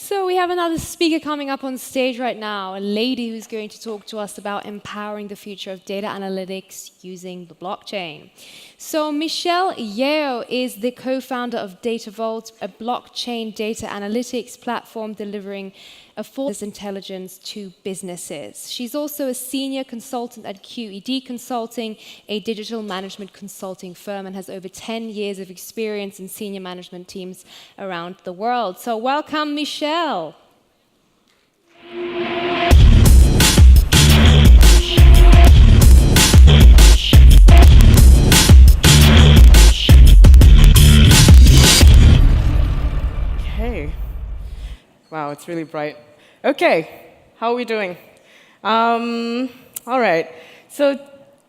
So we have another speaker coming up on stage right now, a lady who's going to talk to us about empowering the future of data analytics using the blockchain. So Michelle Yeo is the co-founder of Data Vault, a blockchain data analytics platform delivering affordable intelligence to businesses. She's also a senior consultant at QED Consulting, a digital management consulting firm, and has over 10 years of experience in senior management teams around the world. So welcome, Michelle. Okay. Wow, it's really bright. Okay, how are we doing? All right. So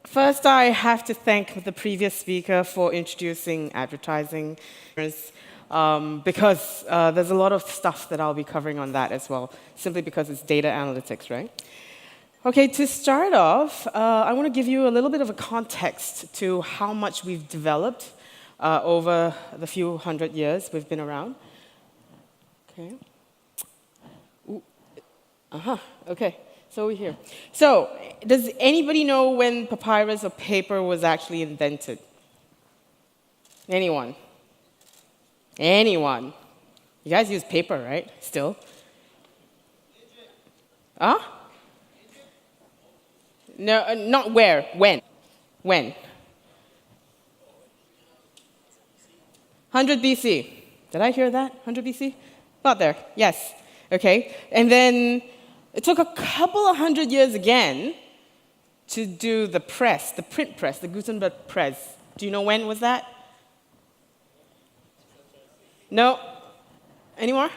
first, I have to thank the previous speaker for introducing advertising, because there's a lot of stuff that I'll be covering on that as well, simply because it's data analytics, right? Okay, to start off, I want to give you a little bit of a context to how much we've developed over the few hundred years we've been around. Okay. Okay, so we're here. So, does anybody know when papyrus or paper was actually invented? Anyone? Anyone? You guys use paper, right? Still? Huh? No, not where. When? When? 100 BC. Did I hear that? 100 BC? About there. Yes. Okay. And then it took a couple of hundred years again to do the press, the print press, the Gutenberg press. Do you know when was that? No? Any more?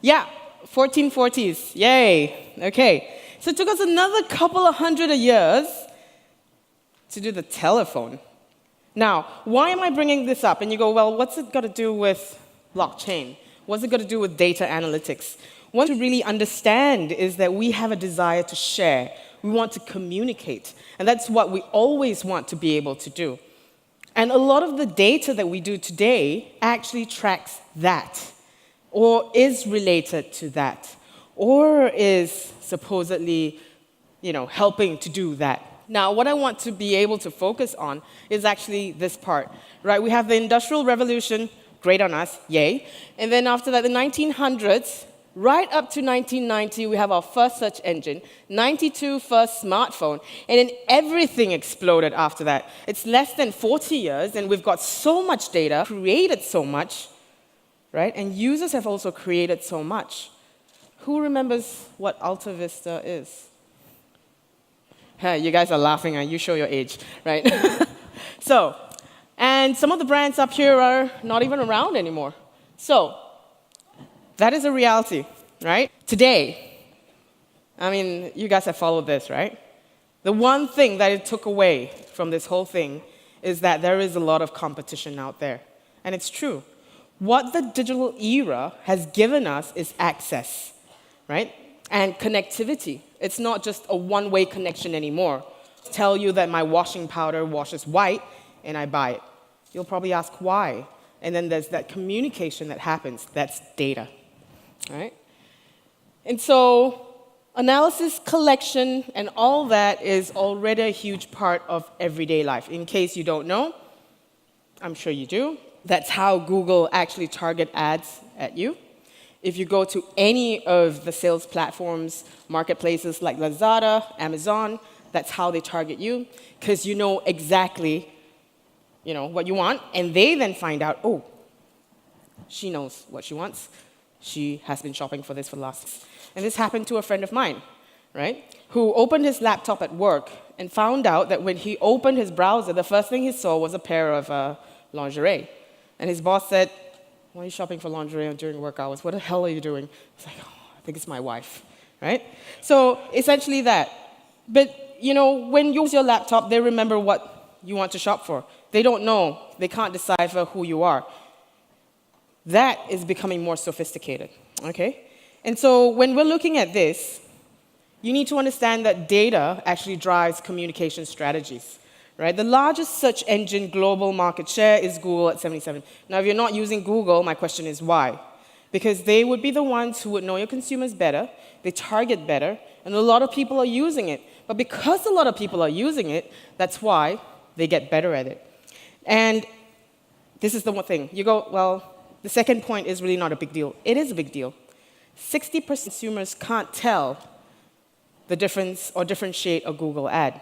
Yeah, 1440s. Yay. Okay. So it took us another couple of hundred years to do the telephone. Now, why am I bringing this up? And you go, well, what's it got to do with blockchain? What's it got to do with data analytics? What to really understand is that we have a desire to share. We want to communicate. And that's what we always want to be able to do. And a lot of the data that we do today actually tracks that, or is related to that, or is supposedly, helping to do that. Now, what I want to be able to focus on is actually this part, right? We have the Industrial Revolution, great on us, yay. And then after that, the 1900s, right up to 1990, we have our first search engine, 92 first smartphone, and then everything exploded after that. It's less than 40 years, and we've got so much data, created so much, right? And users have also created so much. Who remembers what Alta Vista is? You guys are laughing, and you show your age, right? So, and some of the brands up here are not even around anymore. So, that is a reality, right? Today, you guys have followed this, right? The one thing that it took away from this whole thing is that there is a lot of competition out there. And it's true. What the digital era has given us is access, right? And connectivity. It's not just a one-way connection anymore. I'll tell you that my washing powder washes white, and I buy it. You'll probably ask why. And then there's that communication that happens. That's data. Right? And so analysis, collection, and all that is already a huge part of everyday life. In case you don't know, I'm sure you do. That's how Google actually target ads at you. If you go to any of the sales platforms, marketplaces like Lazada, Amazon, that's how they target you, because you know exactly what you want, and they then find out, oh, she knows what she wants. She has been shopping for this for the last. And this happened to a friend of mine, right, who opened his laptop at work and found out that when he opened his browser, the first thing he saw was a pair of lingerie. And his boss said, why are you shopping for lingerie during work hours? What the hell are you doing? He's like, oh, I think it's my wife, right? So essentially that. But, when you use your laptop, they remember what you want to shop for. They don't know. They can't decipher who you are. That is becoming more sophisticated, okay? And so when we're looking at this, you need to understand that data actually drives communication strategies, right? The largest search engine global market share is Google at 77. Now, if you're not using Google, my question is why? because they would be the ones who would know your consumers better, they target better, and a lot of people are using it. But because a lot of people are using it, that's why they get better at it. And this is the one thing. You go, well, the second point is really not a big deal. It is a big deal. 60% of consumers can't tell the difference or differentiate a Google ad.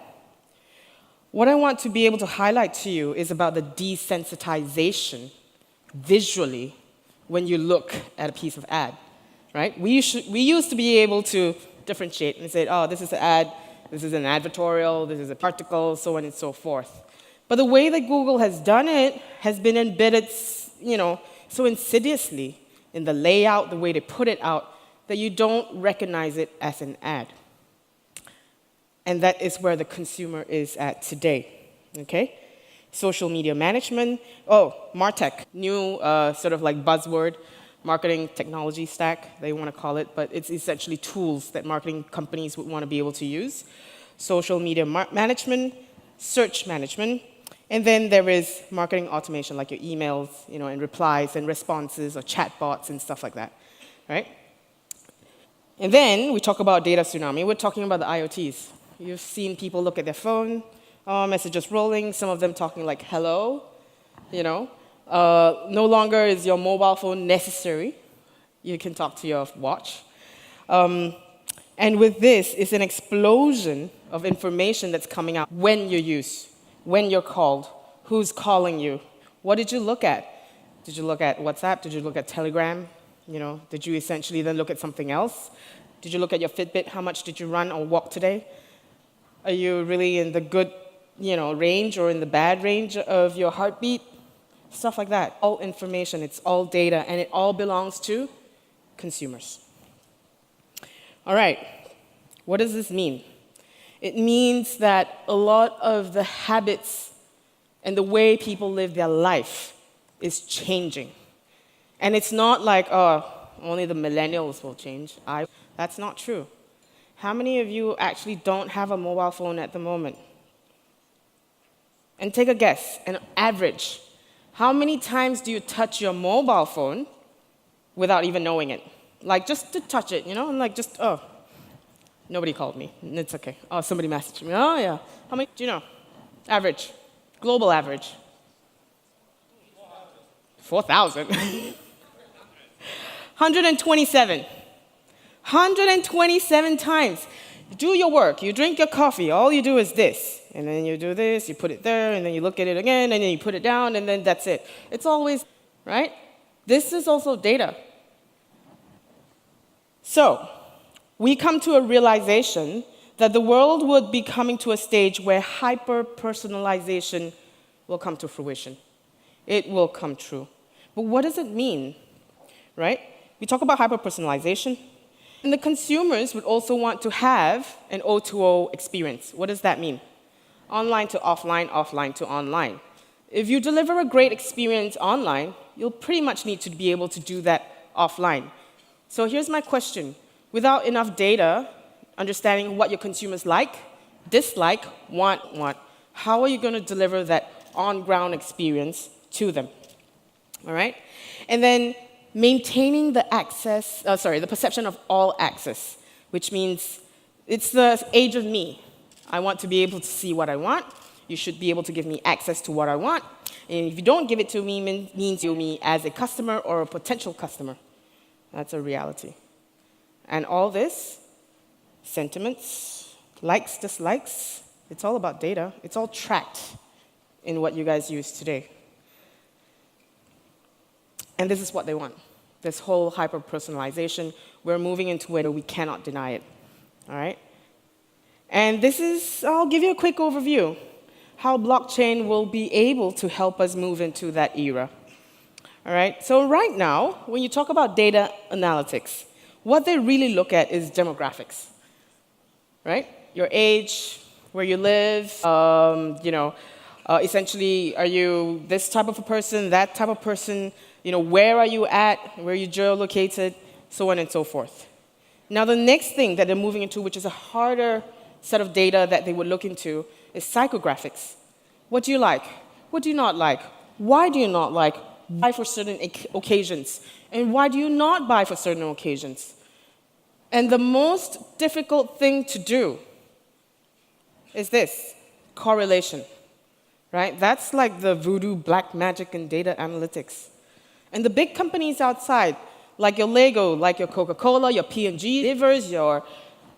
What I want to be able to highlight to you is about the desensitization visually when you look at a piece of ad, right? We used to be able to differentiate and say, oh, this is an ad, this is an advertorial, this is an article, so on and so forth. But the way that Google has done it has been embedded, so insidiously in the layout, the way they put it out, that you don't recognize it as an ad. And that is where the consumer is at today, okay? Social media management, MarTech, new sort of like buzzword, marketing technology stack, they want to call it, but it's essentially tools that marketing companies would want to be able to use. Social media management, search management, and then there is marketing automation, like your emails, and replies and responses or chatbots and stuff like that, right? And then we talk about data tsunami. We're talking about the IoTs. You've seen people look at their phone, messages rolling, some of them talking like, hello, No longer is your mobile phone necessary. You can talk to your watch. And with this, it's an explosion of information that's coming out when you use, when you're called, who's calling you, what did you look at? Did you look at WhatsApp? Did you look at Telegram? Did you essentially then look at something else? Did you look at your Fitbit? How much did you run or walk today? Are you really in the good, range or in the bad range of your heartbeat? Stuff like that. All information, it's all data, and it all belongs to consumers. All right, what does this mean? It means that a lot of the habits and the way people live their life is changing. And it's not like, only the millennials will change. That's not true. How many of you actually don't have a mobile phone at the moment? And take a guess, an average. How many times do you touch your mobile phone without even knowing it? Like, just to touch it, and like, nobody called me. It's okay. Oh, somebody messaged me. Oh, yeah. How many do you know? Average. Global average. 4,000. 127. 127 times. You do your work, you drink your coffee, all you do is this. And then you do this, you put it there, and then you look at it again, and then you put it down, and then that's it. It's always, right? This is also data. So, we come to a realization that the world would be coming to a stage where hyper-personalization will come to fruition. It will come true. But what does it mean, right? We talk about hyper-personalization, and the consumers would also want to have an O2O experience. What does that mean? Online to offline, offline to online. If you deliver a great experience online, you'll pretty much need to be able to do that offline. So here's my question. Without enough data, understanding what your consumers like, dislike, want, how are you going to deliver that on-ground experience to them? All right? And then maintaining the the perception of all access, which means it's the age of me. I want to be able to see what I want. You should be able to give me access to what I want. And if you don't give it to me, means you me as a customer or a potential customer. That's a reality. And all this, sentiments, likes, dislikes, it's all about data. It's all tracked in what you guys use today. And this is what they want. This whole hyper-personalization, we're moving into where we cannot deny it. All right? And this is, I'll give you a quick overview, how blockchain will be able to help us move into that era. All right? So right now, when you talk about data analytics, what they really look at is demographics. Right? Your age, where you live, essentially, are you this type of a person, that type of person, where are you at, where are you geolocated, so on and so forth. Now, the next thing that they're moving into, which is a harder set of data that they would look into, is psychographics. What do you like? What do you not like? Why do you not like? Buy for certain occasions. And why do you not buy for certain occasions? And the most difficult thing to do is this, correlation, right? That's like the voodoo black magic in data analytics. And the big companies outside, like your Lego, like your Coca-Cola, your P&G, Livers, your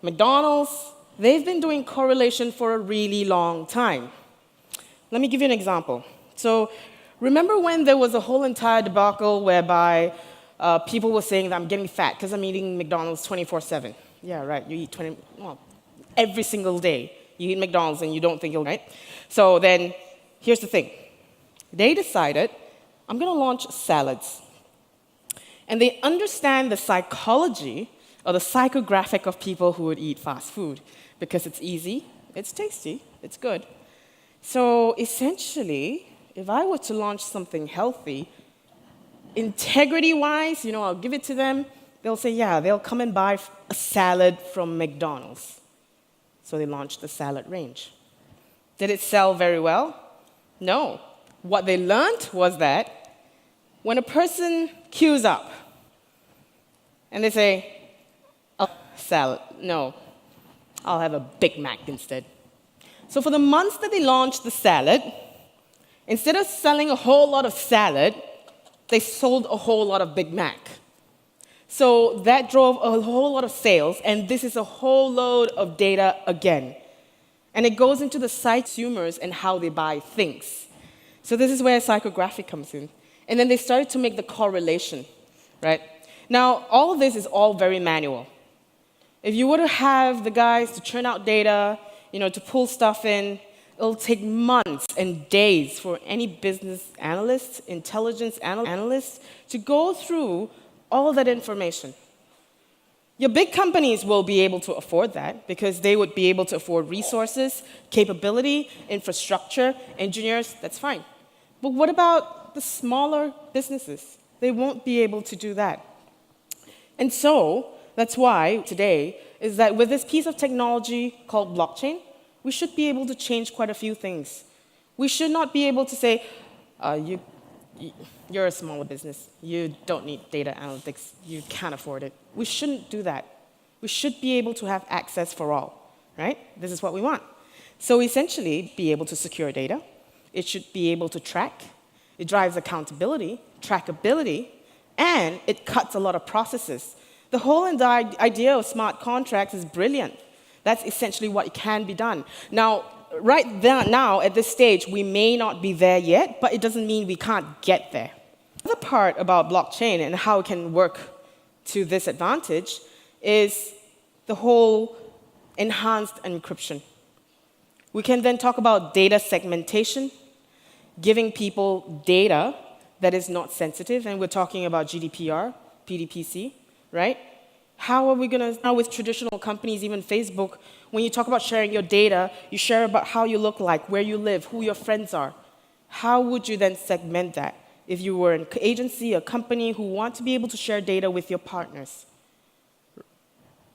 McDonald's, they've been doing correlation for a really long time. Let me give you an example. So remember when there was a whole entire debacle whereby people were saying that I'm getting fat because I'm eating McDonald's 24/7? Yeah, right, you eat every single day. You eat McDonald's and you don't think you'll, right? So then, here's the thing. They decided, I'm going to launch salads. And they understand the psychology or the psychographic of people who would eat fast food because it's easy, it's tasty, it's good. So essentially, if I were to launch something healthy, integrity-wise, I'll give it to them, they'll say, yeah, they'll come and buy a salad from McDonald's. So they launched the salad range. Did it sell very well? No. What they learned was that when a person queues up and they say, oh, salad, no, I'll have a Big Mac instead. So for the months that they launched the salad, instead of selling a whole lot of salad, they sold a whole lot of Big Mac. So that drove a whole lot of sales, and this is a whole load of data again. And it goes into the consumers and how they buy things. So this is where psychographic comes in. And then they started to make the correlation, right? Now, all of this is all very manual. If you were to have the guys to churn out data, to pull stuff in, it'll take months and days for any business analyst, intelligence analyst to go through all that information. Your big companies will be able to afford that because they would be able to afford resources, capability, infrastructure, engineers, that's fine. But what about the smaller businesses? They won't be able to do that. And so, that's why today is that with this piece of technology called blockchain, we should be able to change quite a few things. We should not be able to say, you're a smaller business. You don't need data analytics. You can't afford it. We shouldn't do that. We should be able to have access for all, right? This is what we want. So essentially, be able to secure data. It should be able to track. It drives accountability, trackability, and it cuts a lot of processes. The whole idea of smart contracts is brilliant. That's essentially what can be done. Now, right now, at this stage, we may not be there yet, but it doesn't mean we can't get there. The other part about blockchain and how it can work to this advantage is the whole enhanced encryption. We can then talk about data segmentation, giving people data that is not sensitive, and we're talking about GDPR, PDPC, right? How are we going to, now with traditional companies, even Facebook, when you talk about sharing your data, you share about how you look like, where you live, who your friends are. How would you then segment that if you were an agency, a company who want to be able to share data with your partners?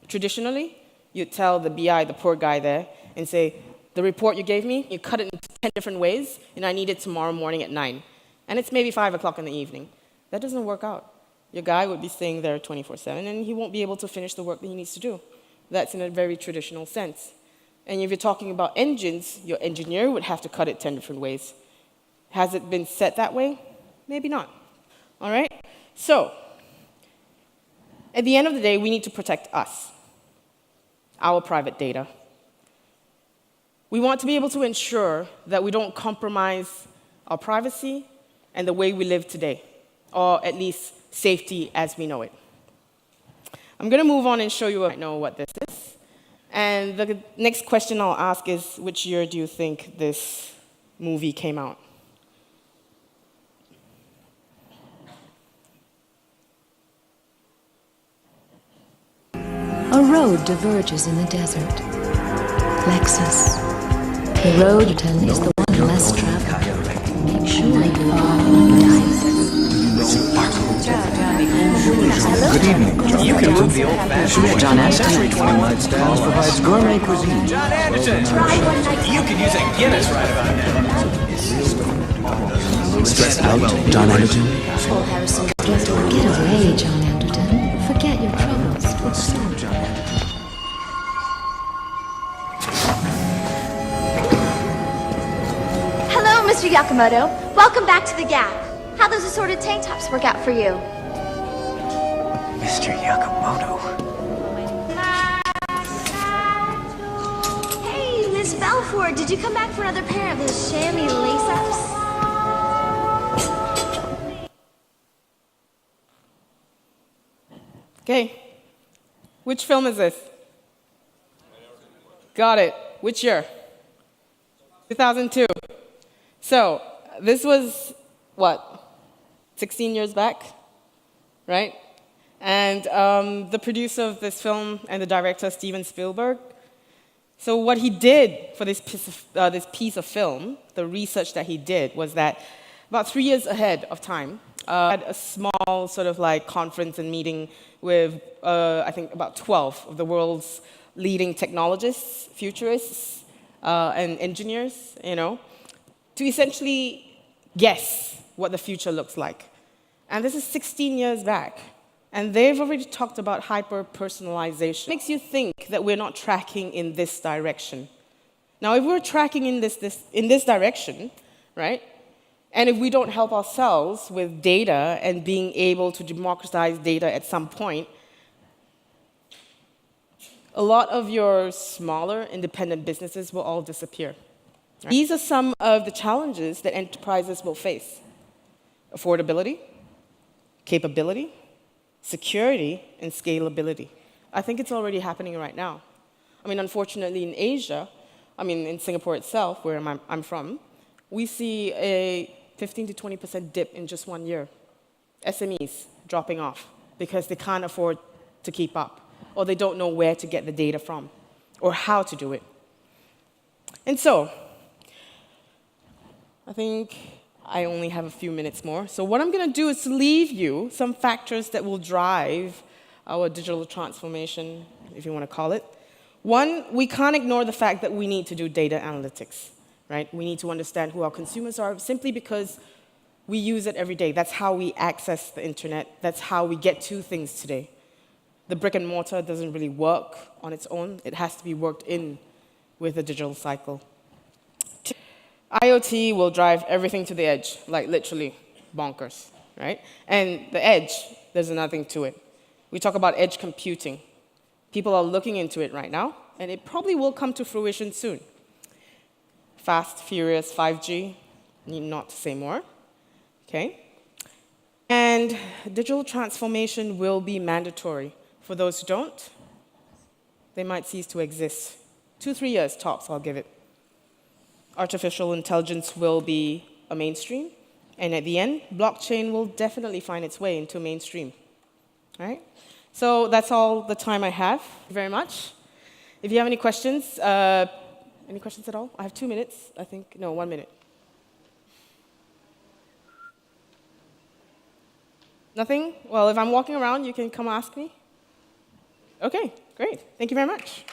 Traditionally, you'd tell the BI, the poor guy there, and say, the report you gave me, you cut it into 10 different ways, and I need it tomorrow morning at 9. And it's maybe 5 o'clock in the evening. That doesn't work out. Your guy would be staying there 24/7, and he won't be able to finish the work that he needs to do. That's in a very traditional sense. And if you're talking about engines, your engineer would have to cut it 10 different ways. Has it been set that way? Maybe not. All right? So, at the end of the day, we need to protect us, our private data. We want to be able to ensure that we don't compromise our privacy and the way we live today, or at least safety as we know it. I'm going to move on and show you what this is. And the next question I'll ask is, which year do you think this movie came out? A road diverges in the desert. Lexus. The road is the one less traveled. Make sure you are dice. Good evening, John. You can move the old-fashioned John Ashton. One-night stands provides gourmet cuisine. John Anderson! You could use a Guinness right about now. Stressed out, John Anderton? Paul Harrison, get away, John Anderton. Forget your troubles. What's the storm, John Anderton? Hello, Mr. Yakamoto. Welcome back to the Gap. How those assorted tank tops work out for you? Mr. Yakamoto. Hey, Miss Belfort, did you come back for another pair of those chamois lace-ups? Okay. Which film is this? Got it. Which year? 2002. So, this was, what, 16 years back, right? And the producer of this film and the director, Steven Spielberg. So what he did for this piece of film, the research that he did, was that about 3 years ahead of time, had a small sort of like conference and meeting with, I think, about 12 of the world's leading technologists, futurists, and engineers, to essentially guess what the future looks like. And this is 16 years back. And they've already talked about hyper-personalization. It makes you think that we're not tracking in this direction. Now, if we're tracking in this direction, right, and if we don't help ourselves with data and being able to democratize data at some point, a lot of your smaller independent businesses will all disappear. Right? These are some of the challenges that enterprises will face. Affordability, capability, security, and scalability. I think it's already happening right now. I mean, unfortunately, in Asia, in Singapore itself, where I'm from, we see a 15 to 20% dip in just 1 year. SMEs dropping off because they can't afford to keep up, or they don't know where to get the data from, or how to do it. And so, I think I only have a few minutes more. So what I'm going to do is to leave you some factors that will drive our digital transformation, if you want to call it. One, we can't ignore the fact that we need to do data analytics, right? We need to understand who our consumers are simply because we use it every day. That's how we access the internet. That's how we get to things today. The brick and mortar doesn't really work on its own. It has to be worked in with the digital cycle. IoT will drive everything to the edge, like literally bonkers, right? And the edge, there's nothing to it. We talk about edge computing. People are looking into it right now, and it probably will come to fruition soon. Fast, furious 5G, need not to say more, okay? And digital transformation will be mandatory. For those who don't, they might cease to exist. 2-3 years tops, I'll give it. Artificial intelligence will be a mainstream, and at the end, blockchain will definitely find its way into mainstream. All right? So that's all the time I have. Thank you very much. If you have any questions at all? I have 2 minutes, I think. No, 1 minute. Nothing? Well, if I'm walking around, you can come ask me. Okay, great. Thank you very much.